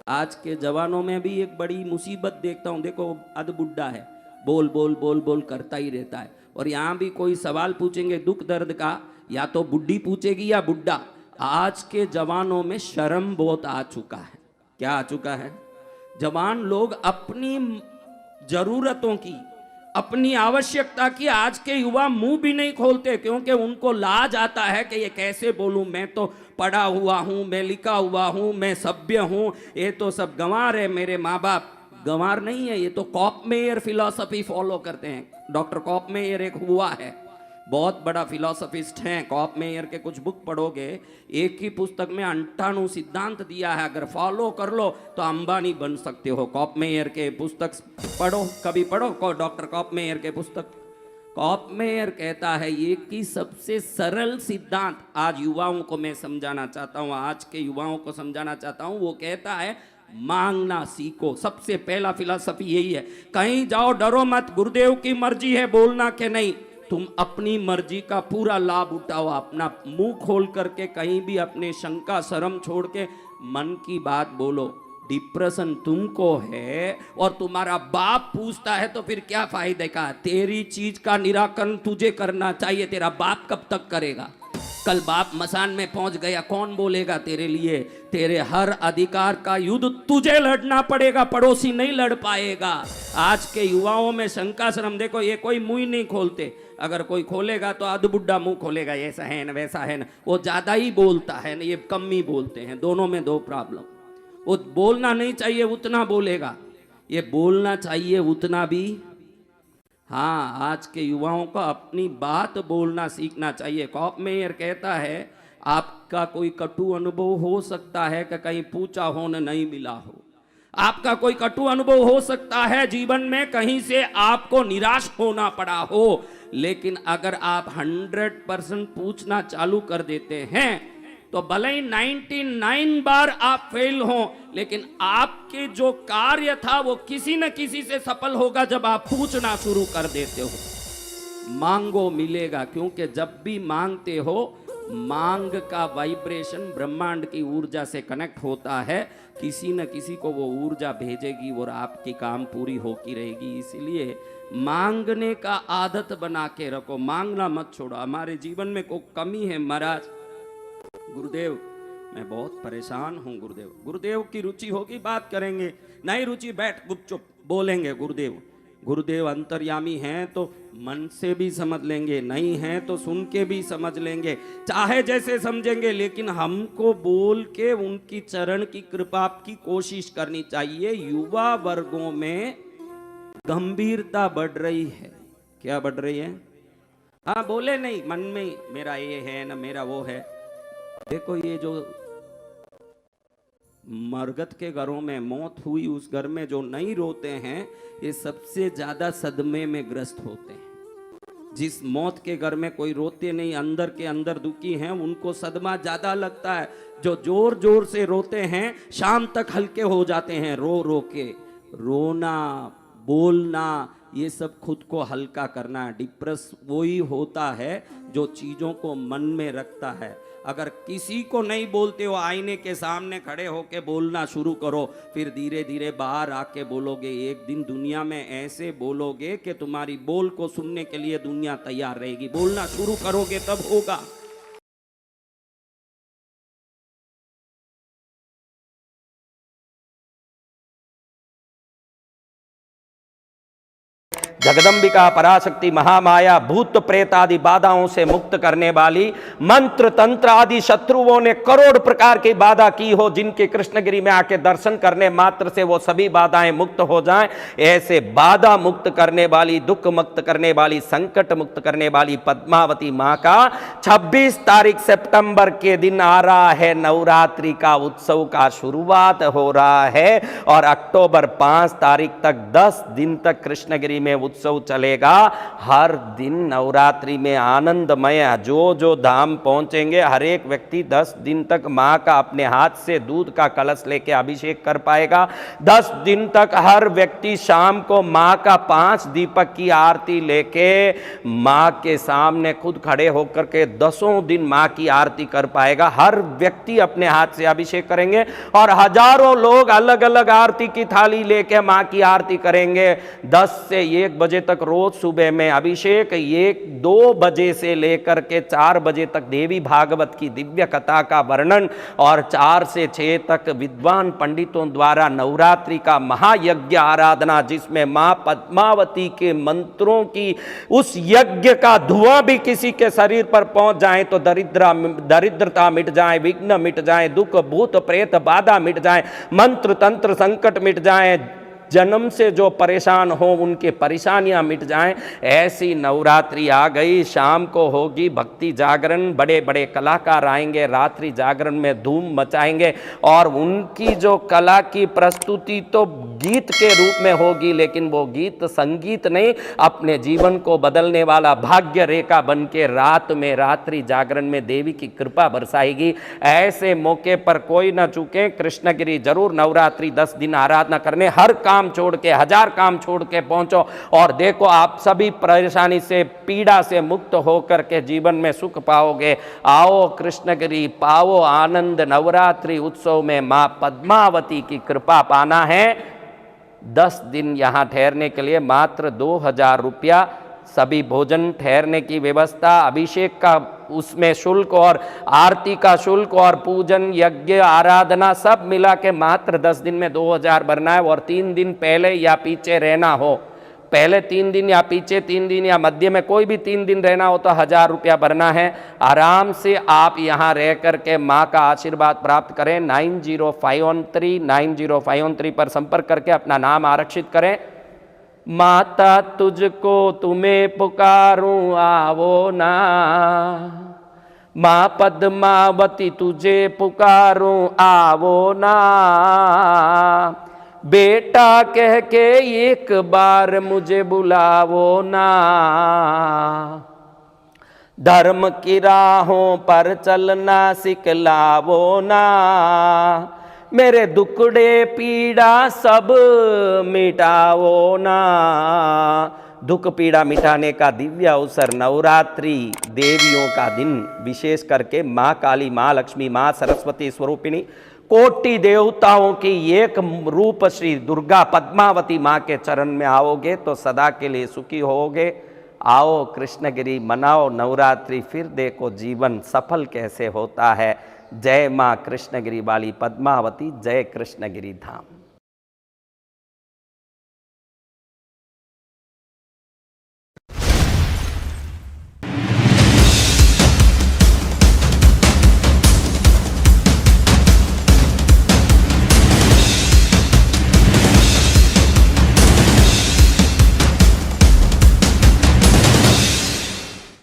आज के जवानों में भी एक बड़ी मुसीबत देखता हूँ। देखो अध बुड्ढा है, बोल बोल बोल बोल करता ही रहता है। और यहाँ भी कोई सवाल पूछेंगे दुख दर्द का, या तो बुढ़ी पूछेगी या बुड्ढा। आज के जवानों में शर्म बहुत आ चुका है। क्या आ चुका है? जवान लोग अपनी जरूरतों की, अपनी आवश्यकता की आज के युवा मुंह भी नहीं खोलते, क्योंकि उनको लाज आता है कि ये कैसे बोलूं, मैं तो पढ़ा हुआ हूं, मैं लिखा हुआ हूं, मैं सभ्य हूं, ये तो सब गंवार है। मेरे माँ बाप गंवार नहीं है, ये तो कॉपमेयर फिलॉसफी फॉलो करते हैं। डॉक्टर कॉपमेयर एक हुआ है, बहुत बड़ा फिलोसफिस्ट हैं। कॉपमेयर के कुछ बुक पढ़ोगे, एक ही पुस्तक में 98 सिद्धांत दिया है, अगर फॉलो कर लो तो अंबानी बन सकते हो। कॉपमेयर के पुस्तक पढ़ो, कभी पढ़ो डॉक्टर कॉपमेयर के पुस्तक। कॉपमेयर कहता है ये कि सबसे सरल सिद्धांत आज युवाओं को मैं समझाना चाहता हूँ, आज के युवाओं को समझाना चाहता हूँ। वो कहता है मांगना सीखो। सबसे पहला फिलॉसफी यही है, कहीं जाओ डरो मत, गुरुदेव की मर्जी है बोलना के नहीं, तुम अपनी मर्जी का पूरा लाभ उठाओ। अपना मुंह खोल करके कहीं भी अपने शंका शर्म छोड़ के मन की बात बोलो। डिप्रेशन तुमको है और तुम्हारा बाप पूछता है तो फिर क्या फायदे का? तेरी चीज का निराकरण तुझे करना चाहिए, तेरा बाप कब तक करेगा? कल बाप मसान में पहुंच गया, कौन बोलेगा तेरे लिए? तेरे हर अधिकार का युद्ध तुझे लड़ना पड़ेगा, पड़ोसी नहीं लड़ पाएगा। आज के युवाओं में शंका शर्म देखो, ये कोई मुंह नहीं खोलते। अगर कोई खोलेगा तो अधबुड्ढा मुंह खोलेगा, ऐसा है ना वैसा है ना। वो ज्यादा ही बोलता है ना, ये कम ही बोलते हैं। दोनों में दो प्रॉब्लम। वो बोलना नहीं चाहिए उतना बोलेगा, ये बोलना चाहिए उतना भी। हाँ, आज के युवाओं को अपनी बात बोलना सीखना चाहिए। कॉपमेयर कहता है आपका कोई कटु अनुभव हो सकता है कि कहीं पूछा हो न नहीं मिला हो। आपका कोई कटु अनुभव हो सकता है जीवन में, कहीं से आपको निराश होना पड़ा हो, लेकिन अगर आप 100% पूछना चालू कर देते हैं तो भले ही 99 बार आप फेल हो, लेकिन आपके जो कार्य था वो किसी न किसी से सफल होगा जब आप पूछना शुरू कर देते हो। मांगो मिलेगा, क्योंकि जब भी मांगते हो मांग का वाइब्रेशन ब्रह्मांड की ऊर्जा से कनेक्ट होता है, किसी न किसी को वो ऊर्जा भेजेगी और आपकी काम पूरी होती रहेगी। इसलिए मांगने का आदत बना के रखो, मांगना मत छोड़ो। हमारे जीवन में कोई कमी है महाराज, गुरुदेव मैं बहुत परेशान हूँ, गुरुदेव, गुरुदेव की रुचि होगी बात करेंगे, नहीं रुचि बैठ गुपचुप बोलेंगे गुरुदेव। गुरुदेव अंतर्यामी हैं तो मन से भी समझ लेंगे, नहीं हैं तो सुन के भी समझ लेंगे, चाहे जैसे समझेंगे, लेकिन हमको बोल के उनकी चरण की कृपा की कोशिश करनी चाहिए। युवा वर्गों में गंभीरता बढ़ रही है। क्या बढ़ रही है? हाँ बोले नहीं, मन में मेरा ये है ना मेरा वो है। देखो ये जो मरगत के घरों में मौत हुई, उस घर में जो नहीं रोते हैं ये सबसे ज्यादा सदमे में ग्रस्त होते हैं। जिस मौत के घर में कोई रोते नहीं, अंदर के अंदर दुखी हैं, उनको सदमा ज्यादा लगता है। जो जोर जोर से रोते हैं शाम तक हल्के हो जाते हैं। रो रो के रोना, बोलना, ये सब खुद को हल्का करना है। डिप्रेस वही होता है जो चीजों को मन में रखता है। अगर किसी को नहीं बोलते हो, आईने के सामने खड़े होके बोलना शुरू करो, फिर धीरे धीरे बाहर आके बोलोगे। एक दिन दुनिया में ऐसे बोलोगे कि तुम्हारी बोल को सुनने के लिए दुनिया तैयार रहेगी। बोलना शुरू करोगे तब होगा। जगदंबिका पराशक्ति महामाया भूत प्रेत आदि बाधाओं से मुक्त करने वाली, मंत्र तंत्र आदि शत्रुओं ने करोड़ प्रकार की बाधा की हो, जिनके कृष्णगिरी में आके दर्शन करने मात्र से वो सभी बाधाएं मुक्त हो जाएं, ऐसे बाधा मुक्त करने वाली, दुख मुक्त करने वाली, संकट मुक्त करने वाली पद्मावती मां का 26 तारीख सितंबर के दिन आ रहा है नवरात्रि का उत्सव का शुरुआत हो रहा है। और अक्टूबर 5 तारीख तक 10 दिन तक कृष्णगिरी में उत्सव चलेगा। हर दिन नवरात्रि में आनंदमय, जो जो धाम पहुंचेंगे हर एक व्यक्ति 10 दिन तक माँ का अपने हाथ से दूध का कलश लेके अभिषेक कर पाएगा। 10 दिन तक हर व्यक्ति शाम को माँ का 5 दीपक की आरती लेके माँ के सामने खुद खड़े होकर के 10 दिन माँ की आरती कर पाएगा। हर व्यक्ति अपने हाथ से अभिषेक करेंगे और हजारों लोग अलग अलग आरती की थाली लेके माँ की आरती करेंगे। 10 से 1 बजे तक रोज सुबह में अभिषेक, 1-2 बजे से लेकर के 4 बजे तक देवी भागवत की दिव्य कथा का वर्णन और 4 से 6 तक विद्वान पंडितों द्वारा नवरात्रि का महायज्ञ आराधना, जिसमें मां पद्मावती के मंत्रों की उस यज्ञ का धुआं भी किसी के शरीर पर पहुंच जाए तो दरिद्रता मिट जाए, विघ्न मिट जाए, दुख भूत प्रेत बाधा मिट जाए, मंत्र तंत्र संकट मिट जाए, जन्म से जो परेशान हो उनके परेशानियां मिट जाएं। ऐसी नवरात्रि आ गई। शाम को होगी भक्ति जागरण, बड़े बड़े कलाकार आएंगे, रात्रि जागरण में धूम मचाएंगे और उनकी जो कला की प्रस्तुति तो गीत के रूप में होगी, लेकिन वो गीत संगीत नहीं, अपने जीवन को बदलने वाला भाग्य रेखा बन के रात में रात्रि जागरण में देवी की कृपा बरसाएगी। ऐसे मौके पर कोई ना चूके, कृष्णगिरी जरूर नवरात्रि 10 दिन आराधना करने, हर काम छोड़ के, 1000 काम छोड़ के पहुंचो और देखो आप सभी परेशानी से, पीड़ा से मुक्त होकर के जीवन में सुख पाओगे। आओ कृष्णगिरी, पाओ आनंद। नवरात्रि उत्सव में मां पद्मावती की कृपा पाना है। 10 दिन यहां ठहरने के लिए मात्र 2000 रुपया, सभी भोजन ठहरने की व्यवस्था, अभिषेक का उसमें शुल्क और आरती का शुल्क और पूजन यज्ञ आराधना सब मिला के मात्र 10 दिन में 2000 भरना है। और 3 दिन पहले या पीछे रहना हो, पहले 3 दिन या पीछे 3 दिन या मध्य में कोई भी 3 दिन रहना हो तो 1000 रुपया भरना है। आराम से आप यहाँ रह करके माँ का आशीर्वाद प्राप्त करें। 9051390513 पर संपर्क करके अपना नाम आरक्षित करें। माता तुझको तुम्हें पुकारूं आवो ना, माँ पद्मावती तुझे पुकारूं आवो ना, बेटा कह के एक बार मुझे बुलावो ना, धर्म की राहों पर चलना सिखलावो ना, मेरे दुखड़े पीड़ा सब मिटाओ ना। दुख पीड़ा मिटाने का दिव्य अवसर, नवरात्रि देवियों का दिन, विशेष करके माँ काली, माँ लक्ष्मी, माँ सरस्वती स्वरूपिणी, कोटि देवताओं की एक रूप श्री दुर्गा पद्मावती माँ के चरण में आओगे तो सदा के लिए सुखी होगे। आओ कृष्णगिरी मनाओ नवरात्रि, फिर देखो जीवन सफल कैसे होता है। जय माँ कृष्णगिरी वाली पद्मावती, जय कृष्णगिरी धाम।